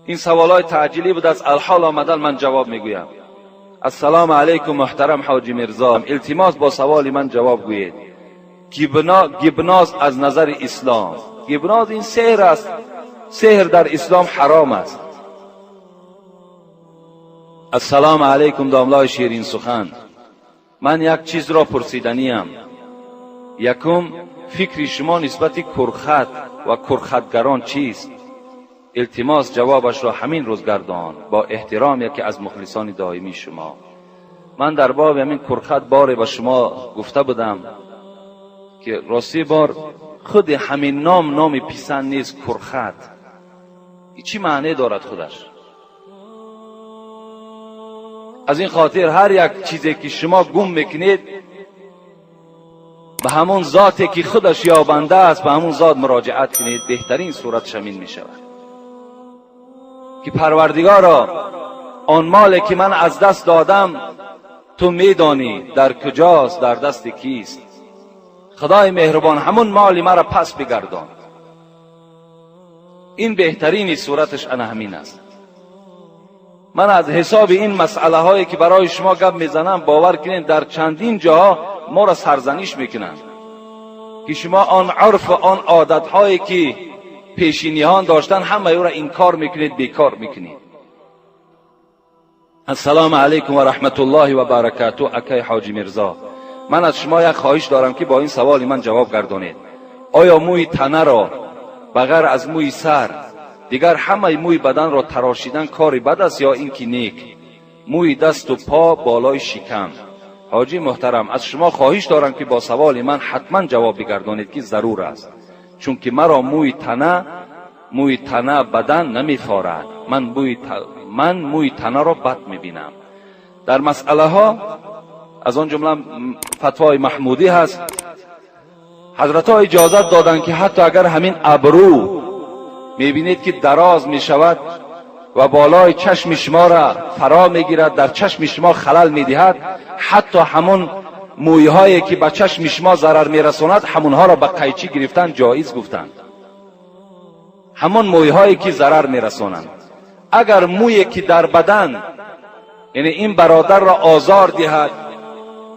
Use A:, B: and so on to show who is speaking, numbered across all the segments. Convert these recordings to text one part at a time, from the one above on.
A: این سوالای تعجیلی بود، از الحال آمدن من جواب میگویم. السلام علیکم محترم حاجی میرزا، التماس با سوال من جواب گویید. گبناز از نظر اسلام، گبناز این سحر است، سحر در اسلام حرام است. السلام علیکم داملای شیرین سخن، من یک چیز را پرسیدنیم. یکم، فکر شما نسبت کرخط و کرخطگران چیست؟ التماس جوابش را همین روز گردان. با احترام یکی از مخلصان دائمی شما. من در باب همین کرخط باره با شما گفته بودم که راستی بار خود همین نام پسند نیست. کرخط چی معنی دارد خودش؟ از این خاطر هر یک چیزی که شما گم میکنید به همون ذاتی که خودش یابنده است، به همون ذات مراجعت کنید، بهترین صورت شامل می شود. که پروردگارا، آن مالی که من از دست دادم تو میدانی در کجاست، در دست کیست. خدای مهربان همون مالی مرا پس بگردان. این بهترین صورتش انا همین است. من از حساب این مسئله هایی که برای شما گپ میزنم، باور کنید در چندین جاها ما را سرزنش میکنند که شما آن عرف و آن عادت هایی که پیشینیان داشتن همه او را انکار میکنید، بیکار میکنید. السلام علیکم و رحمت الله و برکاته. اکای حاجی میرزا، من از شما یک خواهش دارم که با این سوال من جواب گردانید. آیا موی تنه را بغیر از موی سر دیگر همه موی بدن را تراشیدن کاری بد است یا این که نیک؟ موی دست و پا بالای شکم. حاجی محترم، از شما خواهش دارم که با سوال من حتما جواب بگردانید که ضرور است، چون که مرا موی تنه بدن نمیفارد. من موی تنه را بد میبینم. در مسئله ها از آن جمله فتوای محمودی هست، حضرت ها اجازت دادن که حتی اگر همین ابرو میبینید که دراز میشود و بالای چشم شما را فرا میگیرد، در چشم شما خلل میدهد، حتی همون مویهایی که به چشم شما ضرر میرساند همونها را به قیچی گرفتن جایز گفتند. همون مویهایی که ضرر میرسانند. اگر مویی که در بدن، یعنی این برادر را آزار دهد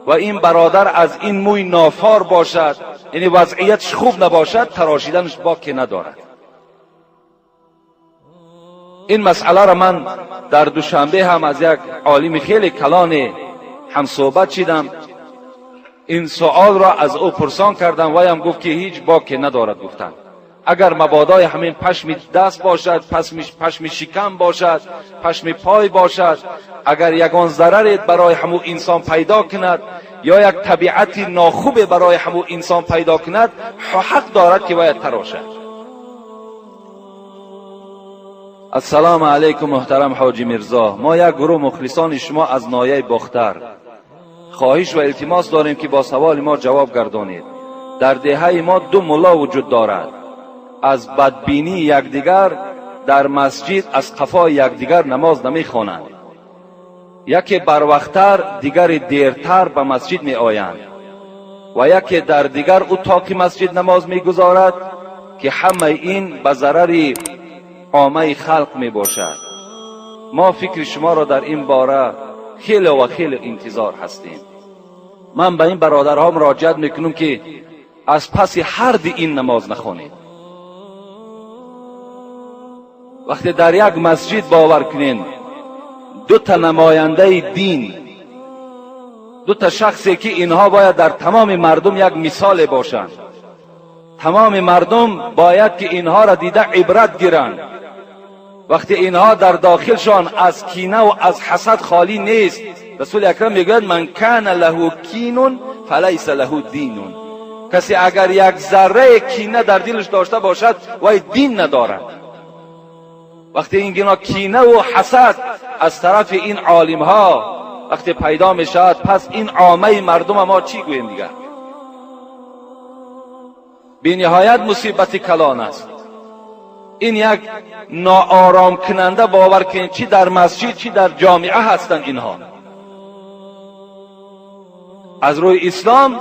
A: و این برادر از این موی نافار باشد، یعنی وضعیتش خوب نباشد، تراشیدنش باکی ندارد. این مسئله را من در دوشنبه هم از یک عالم خیلی کلان هم صحبت شدم. این سوال را از او پرسان کردم و هم گفت که هیچ باکی ندارد. گفتند اگر مبادای همین پشم دست باشد، پشم شکم باشد، پشم پای باشد، اگر یگان ضرری برای همو انسان پیدا کند یا یک طبیعت ناخوب برای همو انسان پیدا کند، حق دارد که باید تراشد. السلام علیکم محترم حاجی میرزا، ما یک گروه مخلصان شما از ناحیه باختر خواهش و التماس داریم که با سوال ما جواب گردانید. در دهه ما دو ملا وجود دارد. از بدبینی یکدیگر در مسجد از قفای یکدیگر نماز نمیخوانند. یکی بروقتر، دیگر دیرتر به مسجد می آیند و یکی در دیگر اتاق مسجد نماز میگذارد که همه این به ضرر عامه خلق می باشد. ما فکر شما را در این باره خیلی و خیلی انتظار هستیم. من به این برادرها مراجعت میکنم که از پس هر این نماز نخوانید. وقتی در یک مسجد باور کنین دو تا نماینده دین، دو تا شخصی که اینها باید در تمام مردم یک مثال باشند، تمام مردم باید که اینها را دیده عبرت گیرند. وقتی اینها در داخلشان از کینه و از حسد خالی نیست، رسول اکرم میگوید من کان له کین فلیس له دین. کسی اگر یک ذره کینه در دلش داشته باشد وای دین ندارد. وقتی این کینه و حسد از طرف این عالم ها وقتی پیدا می شود، پس این عامه مردم ما چی گوییم دیگر؟ بی نهایت مصیبت کلان است. این یک ناآرام کننده باور کنید، چی در مسجد چی در جامعه هستند اینها. از روی اسلام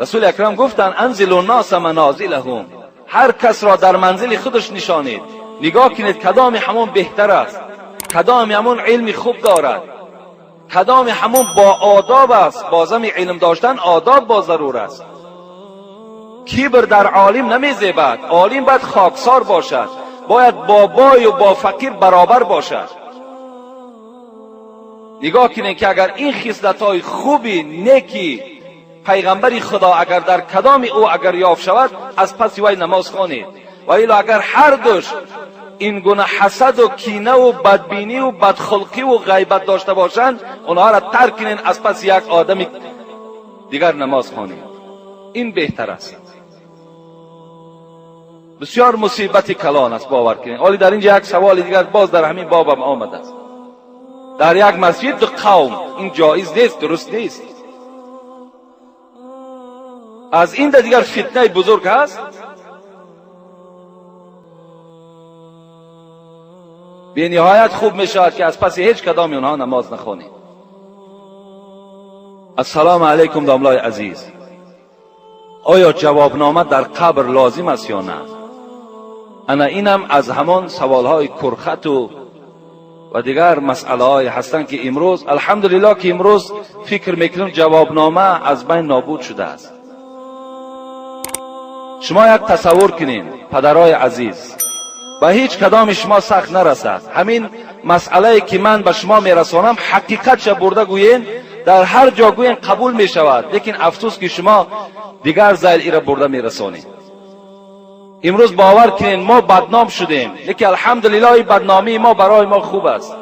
A: رسول اکرم گفتند انزلوا الناس منازلهم، هر کس را در منزل خودش نشانید. نگاه کنید کدام همون بهتر است، کدام همون علم خوب دارد، کدام همون با آداب است. بازم علم داشتن آداب با ضرور است. کبر در عالم نمیزیبد. عالم باید خاکسار باشد، باید با بای و با فقیر برابر باشد. نگاه کنید که اگر این خصلت‌های خوبی نیکی پیغمبر خدا اگر در کدام او اگر یافت شود، از پس وی نماز خوانید. و الا اگر هر دوش این گونه حسد و کینه و بدبینی و بدخلقی و غیبت داشته باشند، اونها را ترک کنین، از پس یک آدم دیگر نماز خوانید. این بهتر است. بسیار مصیبت کلان است، باور کنید. ولی در اینجا یک سوال دیگر باز در همین بابم آمده است. در یک مسجد دو قوم، این جایز نیست، درست نیست. از این دیگر فتنه بزرگ است. به نهایت خوب می شود که از پس هیچ کدام اونها نماز نخوانید. السلام علیکم داملای عزیز، آیا جوابنامه در قبر لازم است یا نه؟ انا اینم از همان سوالهای کرخت و دیگر مسئله های هستند که امروز الحمدلله که امروز فکر میکنم جوابنامه از بین نابود شده است. شما یک تصور کنین پدرای عزیز، به هیچ کدام شما سخت نرسد. همین مسئله که من به شما میرسانم حقیقت برده گویین، در هر جا گویین قبول می شود، لیکن افسوس که شما دیگر زیل ایره برده میرسانید. امروز باور کنین ما بدنام شدیم، لیکن الحمدلله این بدنامی ما برای ما خوب است.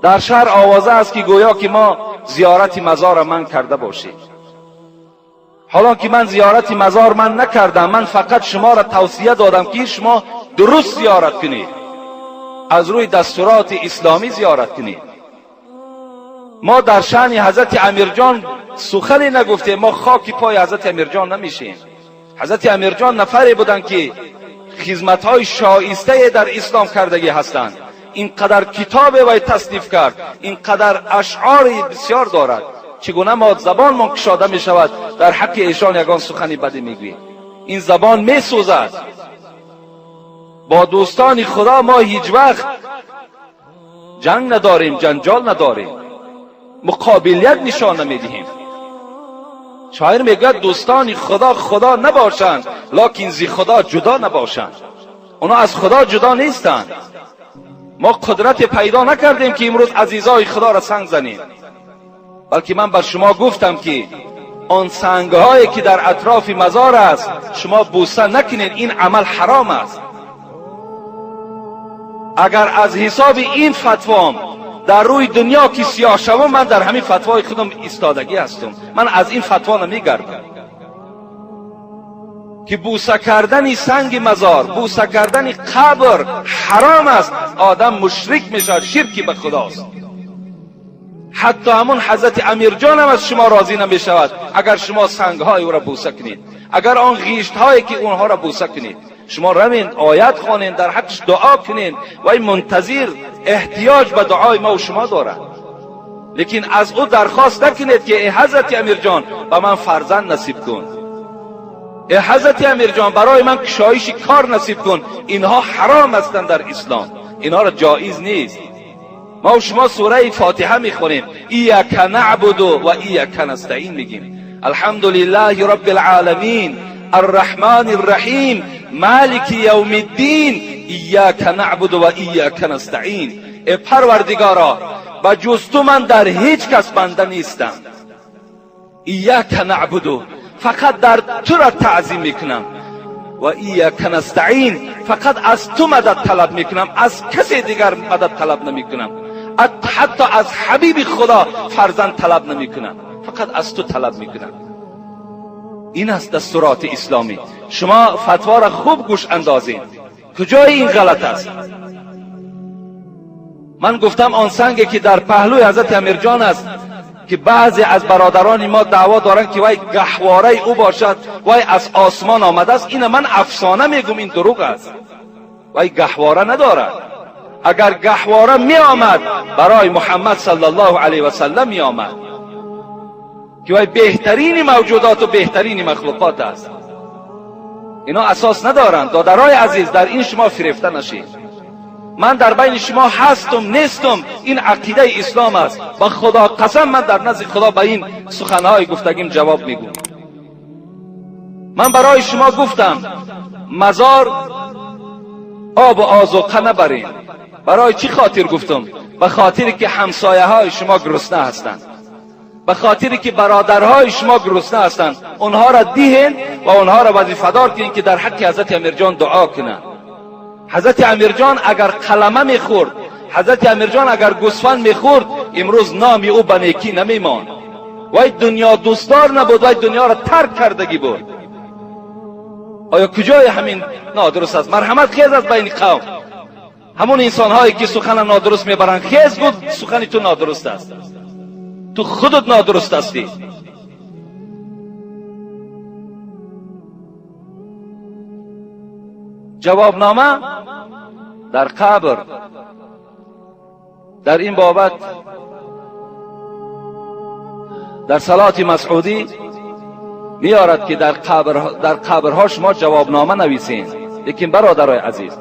A: در شهر آوازه است که گویا که ما زیارت مزار من کرده باشیم. حالا که من زیارت مزار من نکردم، من فقط شما را توصیه دادم که شما درست زیارت کنید، از روی دستورات اسلامی زیارت کنید. ما در شأن حضرت امیرجان سخنی نگفتیم، ما خاک پای حضرت امیرجان نمیشیم. حضرت امیرجان نفری بودند که خدمت‌های شایسته در اسلام کردگی هستند. اینقدر کتاب وی تصنیف کرد، اینقدر اشعار بسیار دارد، چگونه ما زبان ما کشاده می شود در حق ایشان یگان سخنی بدی میگوییم. این زبان می سوزد. با دوستان خدا ما هیچ وقت جنگ نداریم، جنجال نداریم، مقابلیت نشان نمیدهیم. شاعر میگه دوستان خدا خدا نباشند، لکن زی خدا جدا نباشند. اونا از خدا جدا نیستند. ما قدرت پیدا نکردیم که امروز عزیزای خدا را سنگ زنیم، بلکه من بر شما گفتم که آن سنگهایی که در اطراف مزار است شما بوسه نکنید، این عمل حرام است. اگر از حساب این فتوام در روی دنیا که سیاه شوم، من در همین فتوای خودم ایستادگی هستم. من از این فتوا نمیگردم که بوسه کردن سنگ مزار، بوسه کردن قبر حرام است. آدم مشرک میشود، شرکی به خداست. حتی همون حضرت امیرجان هم از شما راضی نمی شود اگر شما سنگهای او را بوسه کنید، اگر آن غیشتهایی که اونها را بوسه کنید. شما روین آیت خوانید، در حقش دعا کنید و این منتظر احتیاج به دعای ما و شما دارد. لیکن از او درخواست نکنید که ای حضرت امیرجان به من فرزند نصیب کن، ای حضرت امیرجان برای من کشایش کار نصیب کن. اینها حرام هستند در اسلام، اینها را جایز نیست. ما و شما سوره فاتحه میخونیم، ایاک نعبد و ایاک نستعین میگیم. الحمدلله رب العالمین الرحمن الرحیم مالک یوم الدین ایاک نعبد و ایاک نستعین. ای پروردگارا و جز تو من در هیچ کس بنده نیستم. ایاک نعبد، فقط در تو را تعظیم میکنم. و ایاک نستعین، فقط از تو مدد طلب میکنم، از کسی دیگر مدد طلب نمیکنم. حتی از حبیب خدا فرزند طلب نمیکنم، فقط از تو طلب میکنم. این است دستورات اسلامی. شما فتوا را خوب گوش اندازین، کجای این غلط است. من گفتم آن سنگی که در پهلوی حضرت امیرجان است که بعضی از برادران ما دعوا دارند که وای گهواره او باشد، وای از آسمان آمده است. این من افسانه میگم، این دروغ است. وای گهواره ندارد. اگر گهواره می آمد برای محمد صلی الله علیه و سلم می آمد که وای بهترین موجودات و بهترین مخلوقات است. اینا اساس ندارند. دادرای عزیز، در این شما فریفته نشید. من در بین شما هستم نیستم، این عقیده اسلام است. با خدا قسم من در نزد خدا به این سخنهای گفتگیم جواب میگم. من برای شما گفتم مزار آب و آذوقه نبرین. برای چی خاطر گفتم؟ به خاطری که همسایه های شما گرسنه هستند، به خاطری که برادرهای شما گرسنه هستند. اونها را دیهن و اونها را وظیفه‌دار کنین که در حق حضرت امیرجان دعا کنند. حضرت امیرجان اگر قلمه میخورد، حضرت امیرجان اگر گوسفند میخورد، امروز نامی او به نیکی نمیمان. وای دنیا دوستدار نبود، وای دنیا را ترک کردگی بود. آیا کجای همین نادرست است؟ مرحمت خیز است بین قوم. همون انسان هایی که سخن نادرست میبرند، خیز گفت سخن تو نادرست است، تو خودت نادرست هستی. جوابنامه در قبر در این بابت در صلات مسعودی میارد که در قبرها شما جوابنامه نویسین. لیکن برادرای عزیز،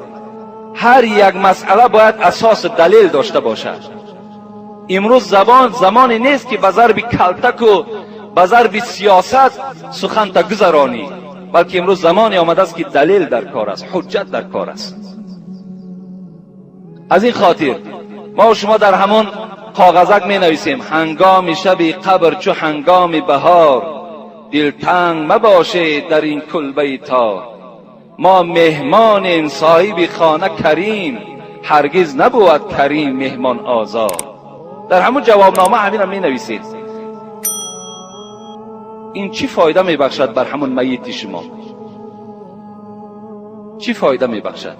A: هر یک مسئله باید اساس دلیل داشته باشد. امروز زمانی نیست که به ضرب کلتک و به ضرب سیاست سخن تا گذرانی، بلکه امروز زمانی آمده است که دلیل در کار است، حجت در کار است. از این خاطر ما و شما در همون کاغذک می نویسیم هنگام شب قبر چو هنگام بهار، دلتنگ مباشه در این کلبه تار. ما مهمان صاحب خانه کریم، هرگز نبود کریم مهمان آزار. در همون جوابنامه همین می نویسید. این چی فایده می بخشد بر همون میت شما؟ چی فایده می بخشد؟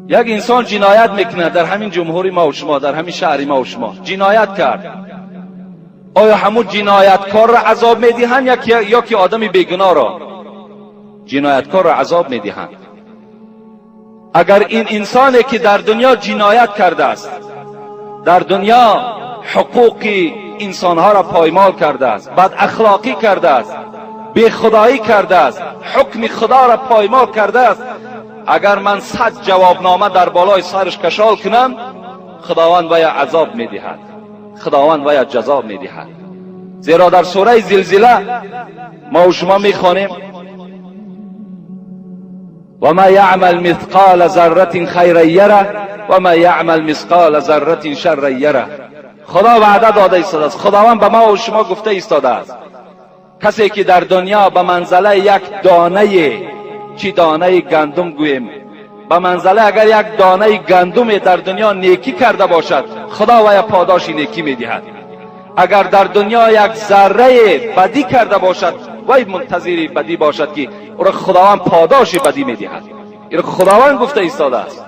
A: یک انسان جنایت میکنه در همین جمهوری ما و شما، در همین شهری ما و شما جنایت کرد. آیا همون جنایتکار را عذاب میدهند یا که آدم بیگناه را؟ جنایتکار را عذاب میدهند. اگر این انسانی که در دنیا جنایت کرده است، در دنیا حقوق انسانها را پایمال کرده است، بد اخلاقی کرده است، بی خدایی کرده است، حکم خدا را پایمال کرده است، اگر من 100 جوابنامه در بالای سرش کشال کنم، خداوند وی عذاب میدهد، خداوند وی جزا میدهد. زیرا در سوره زلزله ما و شما میخوانیم و ما یعمل مثقال ذره خیرا یره و ما یعمل مثقال ذره شرا یره. خدا وعده داده است، خداوند به ما و شما گفته ایستاده است کسی که در دنیا به منزله یک دانه، چی دانه گندم گویم، به منزله اگر یک دانه گندم در دنیا نیکی کرده باشد، خدا وی پاداش نیکی میدهد. اگر در دنیا یک ذره بدی کرده باشد، وی منتظر بدی باشد که او را خداوند پاداش بدی میدهد. این خداوند گفته ایستاده است.